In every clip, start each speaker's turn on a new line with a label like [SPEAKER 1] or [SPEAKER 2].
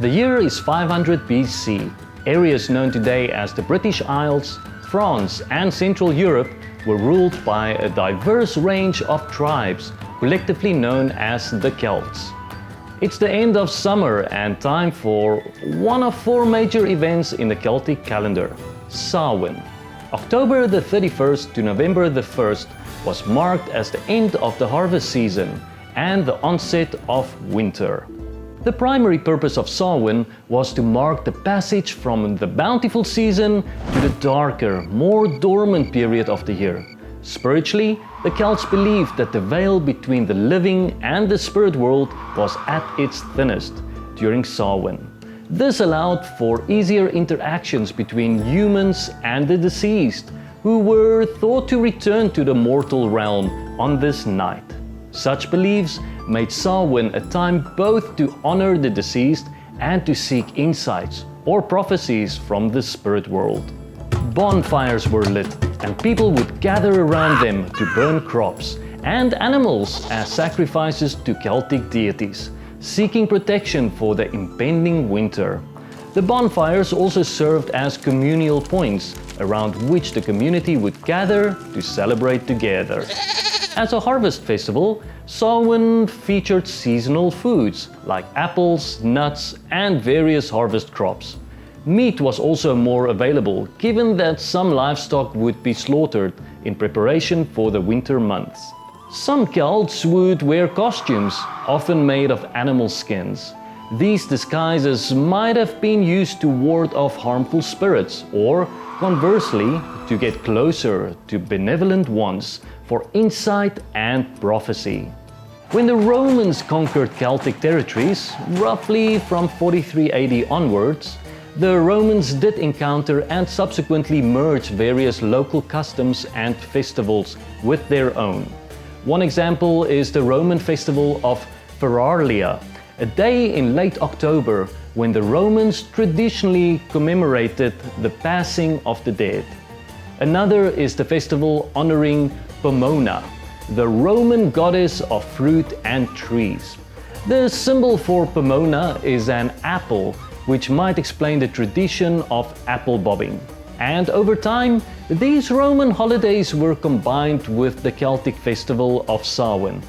[SPEAKER 1] The year is 500 BC. Areas known today as the British Isles, France and Central Europe were ruled by a diverse range of tribes, collectively known as the Celts. It's the end of summer and time for one of four major events in the Celtic calendar, Samhain. October the 31st to November the 1st was marked as the end of the harvest season and the onset of winter. The primary purpose of Samhain was to mark the passage from the bountiful season to the darker, more dormant period of the year. Spiritually, the Celts believed that the veil between the living and the spirit world was at its thinnest during Samhain. This allowed for easier interactions between humans and the deceased, who were thought to return to the mortal realm on this night. Such beliefs made Samhain a time both to honor the deceased and to seek insights or prophecies from the spirit world. Bonfires were lit and people would gather around them to burn crops and animals as sacrifices to Celtic deities, seeking protection for the impending winter. The bonfires also served as communal points around which the community would gather to celebrate together. As a harvest festival, Samhain featured seasonal foods like apples, nuts, and various harvest crops. Meat was also more available, given that some livestock would be slaughtered in preparation for the winter months. Some Celts would wear costumes, often made of animal skins. These disguises might have been used to ward off harmful spirits, or conversely, to get closer to benevolent ones for insight and prophecy. When the Romans conquered Celtic territories, roughly from 43 AD onwards, the Romans did encounter and subsequently merge various local customs and festivals with their own. One example is the Roman festival of Feralia, a day in late October when the Romans traditionally commemorated the passing of the dead. Another is the festival honoring Pomona, the Roman goddess of fruit and trees. The symbol for Pomona is an apple, which might explain the tradition of apple bobbing. And over time, these Roman holidays were combined with the Celtic festival of Samhain,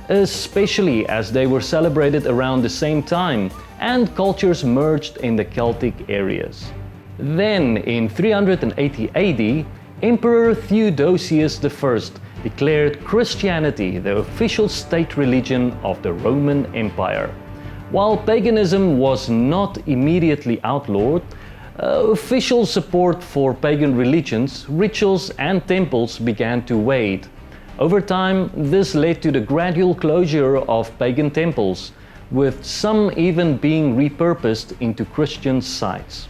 [SPEAKER 1] especially as they were celebrated around the same time and cultures merged in the Celtic areas. Then, in 380 AD, Emperor Theodosius I declared Christianity the official state religion of the Roman Empire. While paganism was not immediately outlawed, official support for pagan religions, rituals and temples began to wane. Over time, this led to the gradual closure of pagan temples, with some even being repurposed into Christian sites.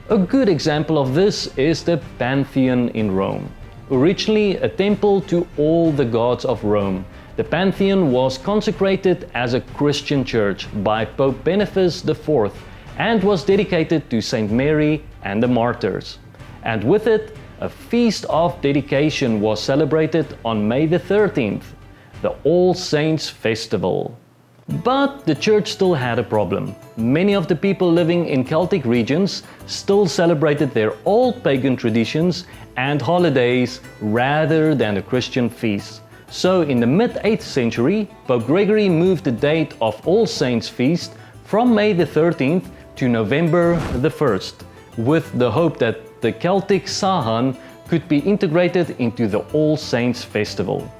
[SPEAKER 1] A good example of this is the Pantheon in Rome. Originally a temple to all the gods of Rome, the Pantheon was consecrated as a Christian church by Pope Boniface IV and was dedicated to Saint Mary and the martyrs. And with it, a feast of dedication was celebrated on May the 13th, the All Saints Festival. But the church still had a problem. Many of the people living in Celtic regions still celebrated their old pagan traditions and holidays rather than the Christian feasts. So in the mid-8th century, Pope Gregory moved the date of All Saints Feast from May the 13th to November the 1st, with the hope that the Celtic Samhain could be integrated into the All Saints Festival.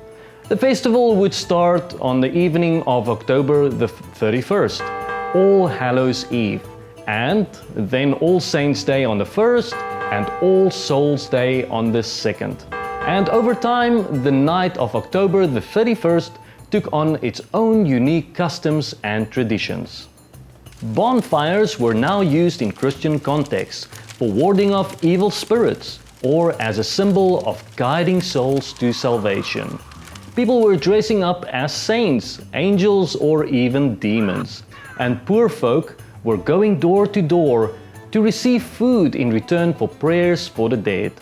[SPEAKER 1] The festival would start on the evening of October the 31st, All Hallows Eve, and then All Saints Day on the 1st and All Souls Day on the 2nd. And over time, the night of October the 31st took on its own unique customs and traditions. Bonfires were now used in Christian contexts for warding off evil spirits or as a symbol of guiding souls to salvation. People were dressing up as saints, angels, or even demons, and poor folk were going door to door to receive food in return for prayers for the dead.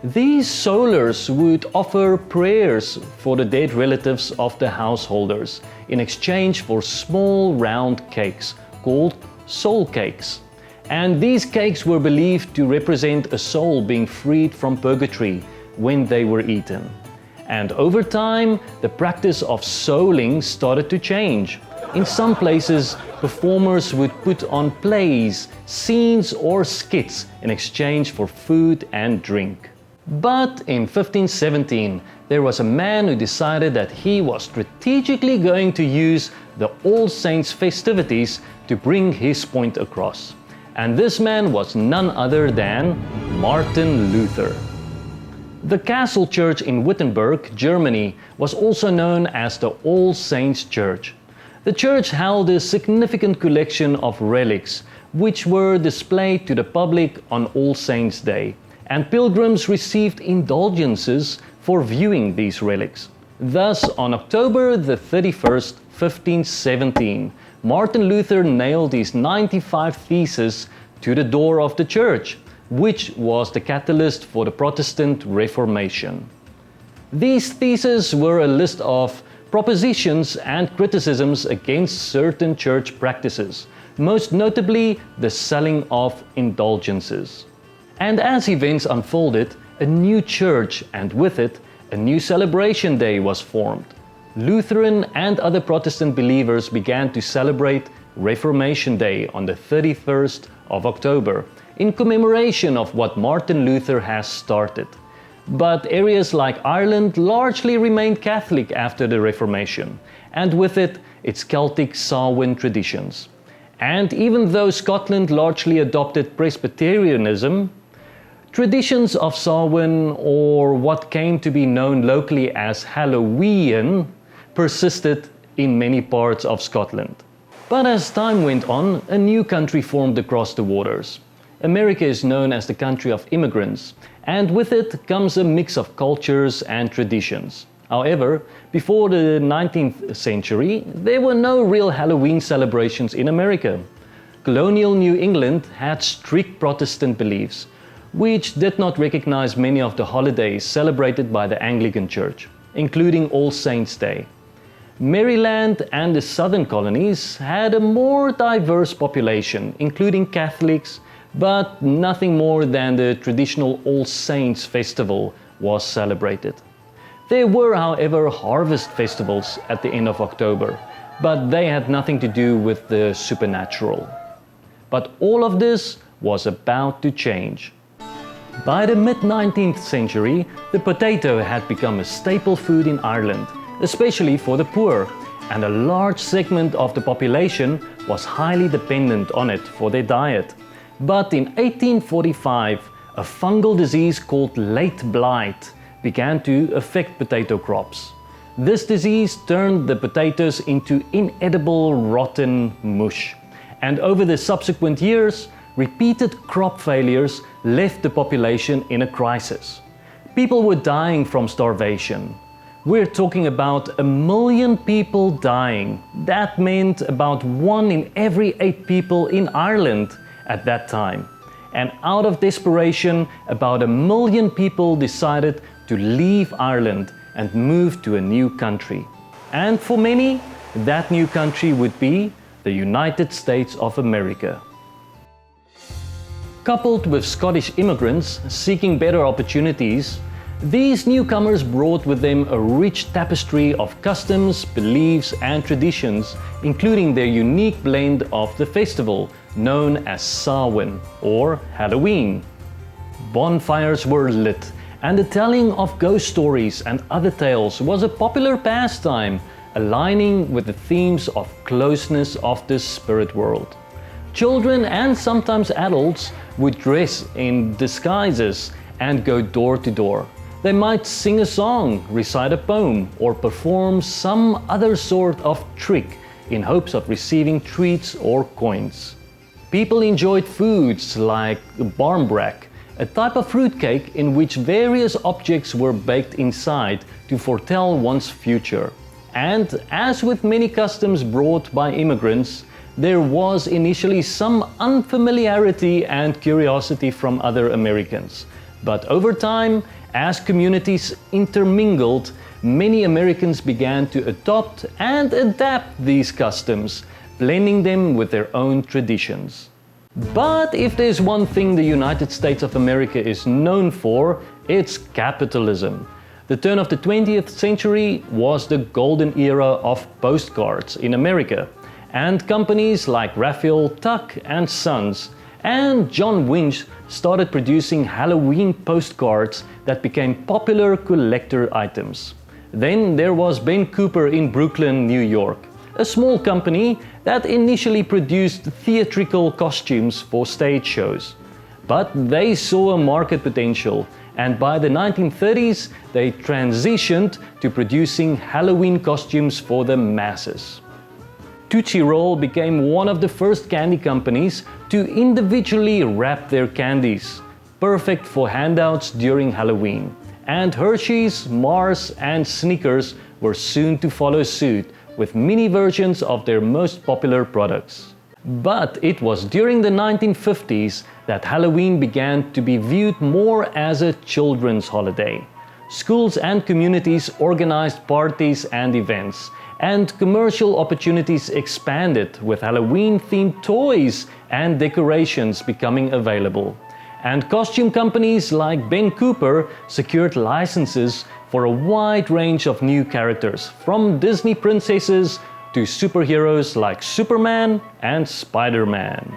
[SPEAKER 1] These solars would offer prayers for the dead relatives of the householders in exchange for small round cakes called soul cakes. And these cakes were believed to represent a soul being freed from purgatory when they were eaten. And over time, the practice of souling started to change. In some places, performers would put on plays, scenes or skits in exchange for food and drink. But in 1517, there was a man who decided that he was strategically going to use the All Saints festivities to bring his point across. And this man was none other than Martin Luther. The castle church in Wittenberg, Germany, was also known as the All Saints Church. The church held a significant collection of relics, which were displayed to the public on All Saints' Day, and pilgrims received indulgences for viewing these relics. Thus, on October the 31st, 1517, Martin Luther nailed his 95 theses to the door of the church, which was the catalyst for the Protestant Reformation. These theses were a list of propositions and criticisms against certain church practices, most notably the selling of indulgences. And as events unfolded, a new church and with it a new celebration day was formed. Lutheran and other Protestant believers began to celebrate Reformation Day on the 31st of October in commemoration of what Martin Luther has started. But areas like Ireland largely remained Catholic after the Reformation, and with it, its Celtic Samhain traditions. And even though Scotland largely adopted Presbyterianism, traditions of Samhain, or what came to be known locally as Halloween, persisted in many parts of Scotland. But as time went on, a new country formed across the waters. America is known as the country of immigrants, and with it comes a mix of cultures and traditions. However, before the 19th century, there were no real Halloween celebrations in America. Colonial New England had strict Protestant beliefs, which did not recognize many of the holidays celebrated by the Anglican Church, including All Saints' Day. Maryland and the southern colonies had a more diverse population, including Catholics, but nothing more than the traditional All Saints festival was celebrated. There were, however, harvest festivals at the end of October, but they had nothing to do with the supernatural. But all of this was about to change. By the mid-19th century, the potato had become a staple food in Ireland, especially for the poor, and a large segment of the population was highly dependent on it for their diet. But in 1845, a fungal disease called late blight began to affect potato crops. This disease turned the potatoes into inedible, rotten mush. And over the subsequent years, repeated crop failures left the population in a crisis. People were dying from starvation. We're talking about 1 million people dying. That meant about 1 in every 8 people in Ireland at that time. And out of desperation, about 1 million people decided to leave Ireland and move to a new country. And for many, that new country would be the United States of America. Coupled with Scottish immigrants seeking better opportunities, these newcomers brought with them a rich tapestry of customs, beliefs and traditions, including their unique blend of the festival known as Samhain or Halloween. Bonfires were lit, and the telling of ghost stories and other tales was a popular pastime, aligning with the themes of closeness of the spirit world. Children and sometimes adults would dress in disguises and go door to door. They might sing a song, recite a poem, or perform some other sort of trick in hopes of receiving treats or coins. People enjoyed foods like barmbrack, a type of fruitcake in which various objects were baked inside to foretell one's future. And as with many customs brought by immigrants, there was initially some unfamiliarity and curiosity from other Americans. But over time, as communities intermingled, many Americans began to adopt and adapt these customs, blending them with their own traditions. But if there's one thing the United States of America is known for, it's capitalism. The turn of the 20th century was the golden era of postcards in America, and companies like Raphael, Tuck and Sons and John Winch started producing Halloween postcards that became popular collector items. Then there was Ben Cooper in Brooklyn, New York, a small company that initially produced theatrical costumes for stage shows. But they saw a market potential, and by the 1930s they transitioned to producing Halloween costumes for the masses. Tootsie Roll became one of the first candy companies to individually wrap their candies, perfect for handouts during Halloween. And Hershey's, Mars and Snickers were soon to follow suit with mini versions of their most popular products. But it was during the 1950s that Halloween began to be viewed more as a children's holiday. Schools and communities organized parties and events, and commercial opportunities expanded with Halloween-themed toys and decorations becoming available. And costume companies like Ben Cooper secured licenses for a wide range of new characters, from Disney princesses to superheroes like Superman and Spider-Man.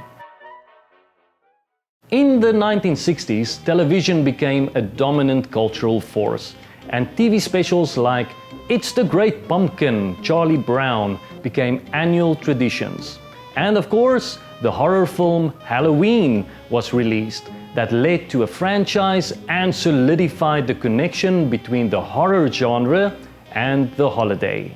[SPEAKER 1] In the 1960s, television became a dominant cultural force, and TV specials like It's the Great Pumpkin, Charlie Brown became annual traditions. And of course, the horror film Halloween was released, that led to a franchise and solidified the connection between the horror genre and the holiday.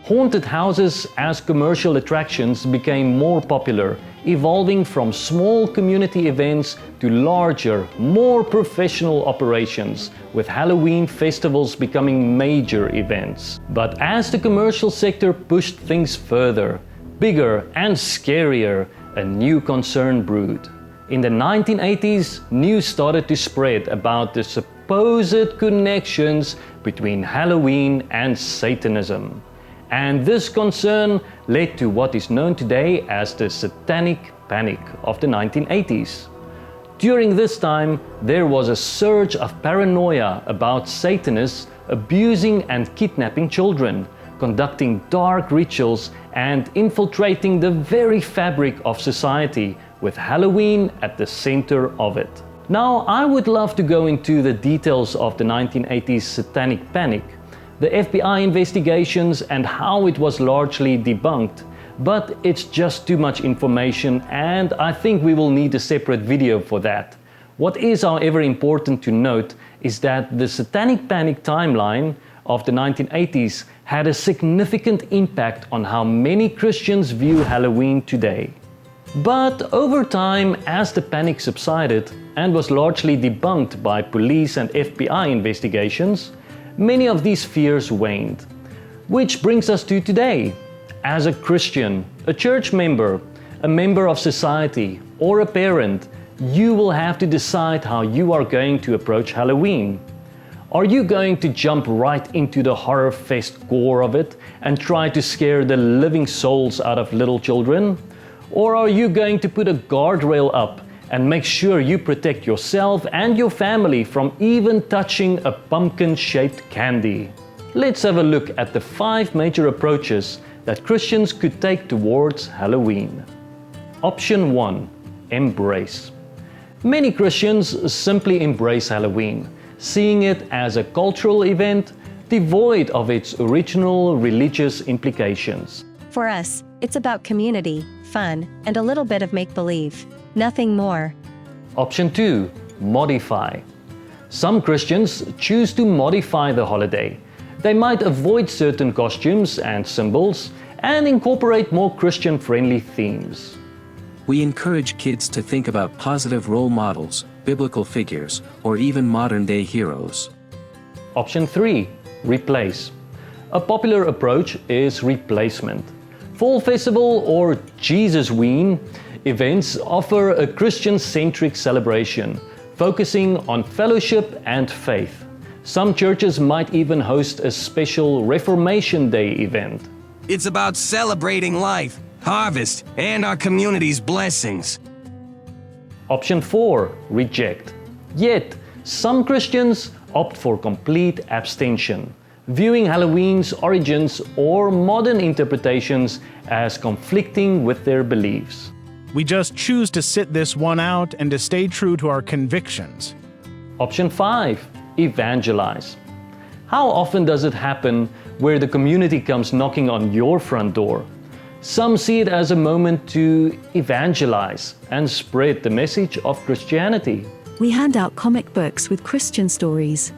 [SPEAKER 1] Haunted houses as commercial attractions became more popular, evolving from small community events to larger, more professional operations, with Halloween festivals becoming major events. But as the commercial sector pushed things further, bigger and scarier, a new concern brewed. In the 1980s, news started to spread about the supposed connections between Halloween and Satanism. And this concern led to what is known today as the Satanic Panic of the 1980s. During this time, there was a surge of paranoia about Satanists abusing and kidnapping children, conducting dark rituals and infiltrating the very fabric of society, with Halloween at the center of it. Now, I would love to go into the details of the 1980s Satanic Panic, the FBI investigations and how it was largely debunked, but it's just too much information and I think we will need a separate video for that. What is however important to note is that the Satanic Panic timeline of the 1980s had a significant impact on how many Christians view Halloween today. But over time, as the panic subsided and was largely debunked by police and FBI investigations, many of these fears waned. Which brings us to today. As a Christian, a church member, a member of society, or a parent, you will have to decide how you are going to approach Halloween. Are you going to jump right into the horror fest gore of it and try to scare the living souls out of little children? Or are you going to put a guardrail up and make sure you protect yourself and your family from even touching a pumpkin-shaped candy? Let's have a look at the 5 major approaches that Christians could take towards Halloween. Option 1. Embrace. Many Christians simply embrace Halloween, seeing it as a cultural event devoid of its original religious implications.
[SPEAKER 2] For us, it's about community, fun, and a little bit of make-believe. Nothing more.
[SPEAKER 1] Option 2. Modify. Some Christians choose to modify the holiday. They might avoid certain costumes and symbols and incorporate more Christian-friendly themes.
[SPEAKER 3] We encourage kids to think about positive role models, biblical figures, or even modern-day heroes.
[SPEAKER 1] Option 3. Replace. A popular approach is replacement. Fall Festival or Jesusween events offer a Christian-centric celebration, focusing on fellowship and faith. Some churches might even host a special Reformation Day event.
[SPEAKER 4] It's about celebrating life, harvest, and our community's blessings.
[SPEAKER 1] Option 4. Reject. Yet, some Christians opt for complete abstention, viewing Halloween's origins or modern interpretations as conflicting with their beliefs.
[SPEAKER 5] We just choose to sit this one out and to stay true to our convictions.
[SPEAKER 1] Option 5. Evangelize. How often does it happen where the community comes knocking on your front door? Some see it as a moment to evangelize and spread the message of Christianity.
[SPEAKER 6] We hand out comic books with Christian stories.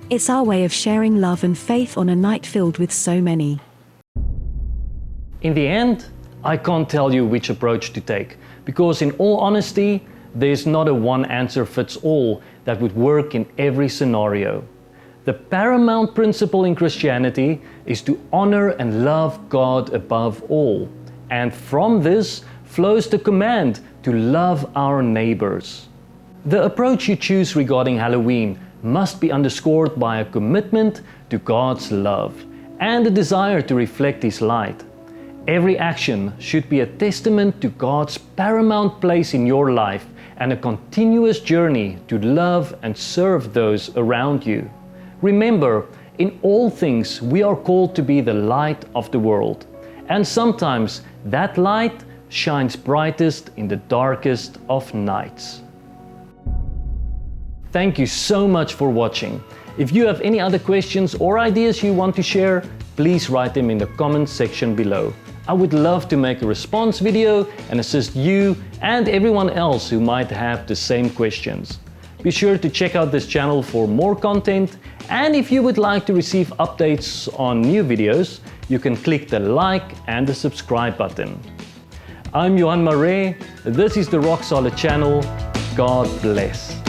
[SPEAKER 6] It's our way of sharing love and faith on a night filled with so many.
[SPEAKER 1] In the end, I can't tell you which approach to take, because in all honesty, there's not a one answer fits all that would work in every scenario. The paramount principle in Christianity is to honor and love God above all, and from this flows the command to love our neighbors. The approach you choose regarding Halloween must be underscored by a commitment to God's love and a desire to reflect His light. Every action should be a testament to God's paramount place in your life and a continuous journey to love and serve those around you. Remember, in all things we are called to be the light of the world, and sometimes that light shines brightest in the darkest of nights. Thank you so much for watching. If you have any other questions or ideas you want to share, please write them in the comments section below. I would love to make a response video and assist you and everyone else who might have the same questions. Be sure to check out this channel for more content, and if you would like to receive updates on new videos, you can click the like and the subscribe button. I'm Johan Marais, this is the Rock Solid channel. God bless.